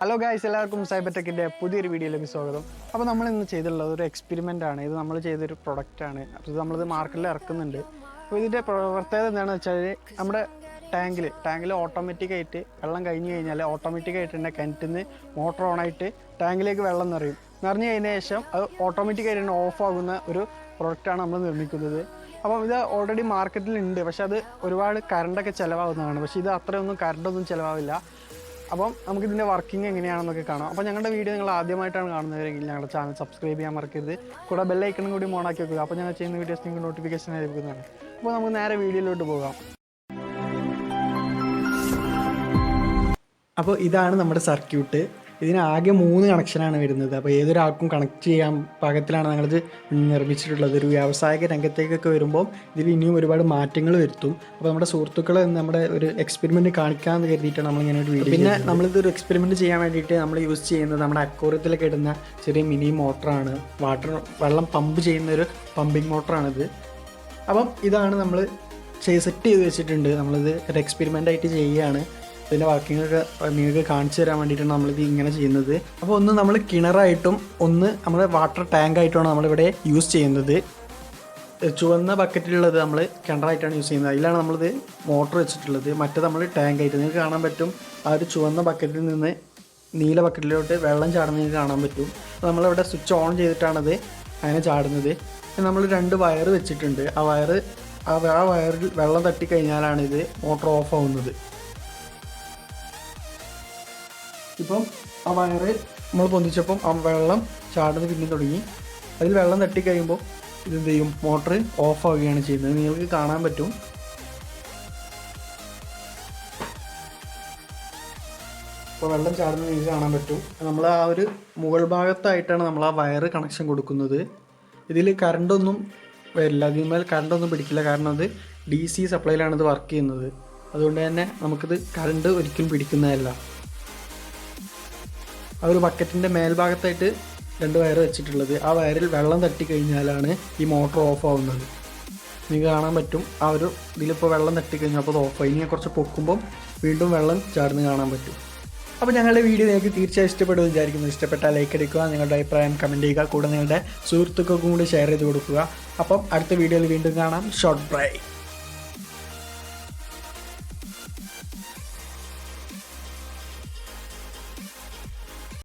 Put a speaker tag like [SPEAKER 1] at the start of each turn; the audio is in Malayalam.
[SPEAKER 1] ഹലോ ഗായ്സ്, എല്ലാവർക്കും സൈബർ ടെക്കിൻ്റെ പുതിയൊരു വീഡിയോയിലേക്ക് സ്വാഗതം. അപ്പോൾ നമ്മൾ ഇന്ന് ചെയ്തിട്ടുള്ളത് ഒരു എക്സ്പെരിമെൻ്റ് ആണ്. ഇത് നമ്മൾ ചെയ്തൊരു പ്രൊഡക്റ്റാണ്. അപ്പോൾ ഇത് നമ്മളിത് മാർക്കറ്റിൽ ഇറക്കുന്നുണ്ട്. അപ്പോൾ ഇതിൻ്റെ പ്രത്യേകത എന്താണെന്ന് വെച്ചാൽ നമ്മുടെ ടാങ്കിൽ ഓട്ടോമാറ്റിക്കായിട്ട് വെള്ളം കഴിഞ്ഞ് കഴിഞ്ഞാൽ ഓട്ടോമാറ്റിക്കായിട്ട് തന്നെ കിണറ്റിൽ നിന്ന് മോട്ടർ ഓണായിട്ട് ടാങ്കിലേക്ക് വെള്ളം നിറഞ്ഞു കഴിഞ്ഞ ശേഷം അത് ഓട്ടോമാറ്റിക്കായിട്ട് തന്നെ ഓഫ് ആകുന്ന ഒരു പ്രൊഡക്റ്റാണ് നമ്മൾ നിർമ്മിക്കുന്നത്. അപ്പം ഇത് ഓൾറെഡി മാർക്കറ്റിലുണ്ട്, പക്ഷേ അത് ഒരുപാട് കറണ്ടൊക്കെ ചിലവാകുന്നതാണ്. പക്ഷേ ഇത് അത്രയൊന്നും കറണ്ടൊന്നും ചിലവാവില്ല. അപ്പം നമുക്കിതിൻ്റെ വർക്കിംഗ് എങ്ങനെയാണെന്നൊക്കെ കാണാം. അപ്പോൾ ഞങ്ങളുടെ വീഡിയോ നിങ്ങൾ ആദ്യമായിട്ടാണ് കാണുന്നതെങ്കിൽ ഞങ്ങളുടെ ചാനൽ സബ്സ്ക്രൈബ് ചെയ്യാൻ മറക്കരുത്. കൂടെ ബെല്ലൈക്കണും കൂടി ഓണാക്കി വെക്കുക. അപ്പോൾ ഞങ്ങൾ ചെയ്യുന്ന വീഡിയോസ് നിങ്ങൾക്ക് നോട്ടിഫിക്കേഷൻ ലഭിക്കുന്നതാണ്. അപ്പോൾ നമുക്ക് നേരെ വീഡിയോയിലോട്ട് പോകാം. അപ്പോൾ ഇതാണ് നമ്മുടെ സർക്യൂട്ട്. ഇതിനാകെ 3 കണക്ഷനാണ് വരുന്നത്. അപ്പോൾ ഏതൊരാൾക്കും കണക്ട് ചെയ്യാൻ പാകത്തിലാണ് ഞങ്ങളിത് നിർമ്മിച്ചിട്ടുള്ളത്. ഒരു വ്യാവസായിക രംഗത്തേക്കൊക്കെ വരുമ്പോൾ ഇതിൽ ഇനിയും ഒരുപാട് മാറ്റങ്ങൾ വരുത്തും. അപ്പോൾ നമ്മുടെ സുഹൃത്തുക്കളെ നമ്മുടെ ഒരു എക്സ്പെരിമെൻറ്റ് കാണിക്കാമെന്ന് കരുതിയിട്ടാണ് നമ്മളിങ്ങനെ ഒരു വീഡിയോ. പിന്നെ നമ്മളിതൊരു എക്സ്പെരിമെൻറ്റ് ചെയ്യാൻ വേണ്ടിയിട്ട് നമ്മൾ യൂസ് ചെയ്യുന്നത് നമ്മുടെ അക്വേറിയത്തിലൊക്കെ ഇടുന്ന ചെറിയ മിനി മോട്ടറാണ്. വെള്ളം പമ്പ് ചെയ്യുന്നൊരു പമ്പിങ് മോട്ടറാണിത്. അപ്പം ഇതാണ് നമ്മൾ സെറ്റ് ചെയ്ത് വെച്ചിട്ടുണ്ട്. നമ്മളിത് ഒരു എക്സ്പെരിമെൻ്റ് ആയിട്ട് ചെയ്യുകയാണ്. ഇതിൻ്റെ വർക്കിങ്ങൊക്കെ നിങ്ങൾക്ക് കാണിച്ചു തരാൻ വേണ്ടിയിട്ടാണ് നമ്മളിത് ഇങ്ങനെ ചെയ്യുന്നത്. അപ്പോൾ ഒന്ന് നമ്മൾ കിണറായിട്ടും ഒന്ന് നമ്മുടെ വാട്ടർ ടാങ്കായിട്ടുമാണ് നമ്മളിവിടെ യൂസ് ചെയ്യുന്നത്. ചുവന്ന ബക്കറ്റിലുള്ളത് നമ്മൾ കിണറായിട്ടാണ് യൂസ് ചെയ്യുന്നത്. അതിലാണ് നമ്മളിത് മോട്ടർ വെച്ചിട്ടുള്ളത്. മറ്റേ നമ്മൾ ടാങ്കായിട്ട് നിങ്ങൾക്ക് കാണാൻ പറ്റും. ആ ഒരു ചുവന്ന ബക്കറ്റിൽ നിന്ന് നീല ബക്കറ്റിലോട്ട് വെള്ളം ചാടുന്നത് നിങ്ങൾക്ക് കാണാൻ പറ്റും. അപ്പോൾ നമ്മളിവിടെ സ്വിച്ച് ഓൺ ചെയ്തിട്ടാണത് അങ്ങനെ ചാടുന്നത്. നമ്മൾ 2 വയർ വെച്ചിട്ടുണ്ട്. ആ വയറിൽ വെള്ളം തട്ടിക്കഴിഞ്ഞാലാണ് ഇത് മോട്ടർ ഓഫ് ആവുന്നത്. ഇപ്പം ആ വയറ് നമ്മൾ പൊന്തിച്ചപ്പം ആ വെള്ളം ചാടുന്നത് പിന്നെ തുടങ്ങി. അതിൽ വെള്ളം തട്ടിക്കഴിയുമ്പോൾ ഇതെന്ത് ചെയ്യും, മോട്ടർ ഓഫ് ആവുകയാണ് ചെയ്യുന്നത്. നിങ്ങൾക്ക് കാണാൻ പറ്റും. ഇപ്പോൾ വെള്ളം ചാടുന്നത് നിങ്ങൾക്ക് കാണാൻ പറ്റും. നമ്മൾ ആ ഒരു മുകൾ ഭാഗത്തായിട്ടാണ് നമ്മൾ ആ വയറ് കണക്ഷൻ കൊടുക്കുന്നത്. ഇതിൽ കറണ്ടൊന്നും വരില്ല, അതിന്മേൽ കറണ്ടൊന്നും പിടിക്കില്ല. കാരണം അത് DC സപ്ലൈയിലാണ് ഇത് വർക്ക് ചെയ്യുന്നത്. അതുകൊണ്ട് തന്നെ നമുക്കിത് കറണ്ട് ഒരിക്കലും പിടിക്കുന്നതല്ല. ആ ഒരു ബക്കറ്റിൻ്റെ മേൽഭാഗത്തായിട്ട് 2 വയർ വെച്ചിട്ടുള്ളത്. ആ വയറിൽ വെള്ളം തട്ടിക്കഴിഞ്ഞാലാണ് ഈ മോട്ടർ ഓഫ് ആവുന്നത്. നിങ്ങൾക്ക് കാണാൻ പറ്റും. ആ ഒരു ഇതിലിപ്പോൾ വെള്ളം തട്ടിക്കഴിഞ്ഞാൽ അപ്പോൾ അത് ഓഫായി. ഇനി കുറച്ച് പൊക്കുമ്പം വീണ്ടും വെള്ളം ചാടുന്നത് കാണാൻ പറ്റും. അപ്പോൾ ഞങ്ങളുടെ വീഡിയോ നിങ്ങൾക്ക് തീർച്ചയായും ഇഷ്ടപ്പെടുമെന്ന് വിചാരിക്കുന്നു. ഇഷ്ടപ്പെട്ടാൽ ലൈക്ക് അടിക്കുക, നിങ്ങളുടെ അഭിപ്രായം കമൻറ്റ് ചെയ്യുക, കൂടെ നിങ്ങളുടെ സുഹൃത്തുക്കൾക്കും കൂടി ഷെയർ ചെയ്ത് കൊടുക്കുക. അപ്പം അടുത്ത വീഡിയോയിൽ വീണ്ടും കാണാം. Short break.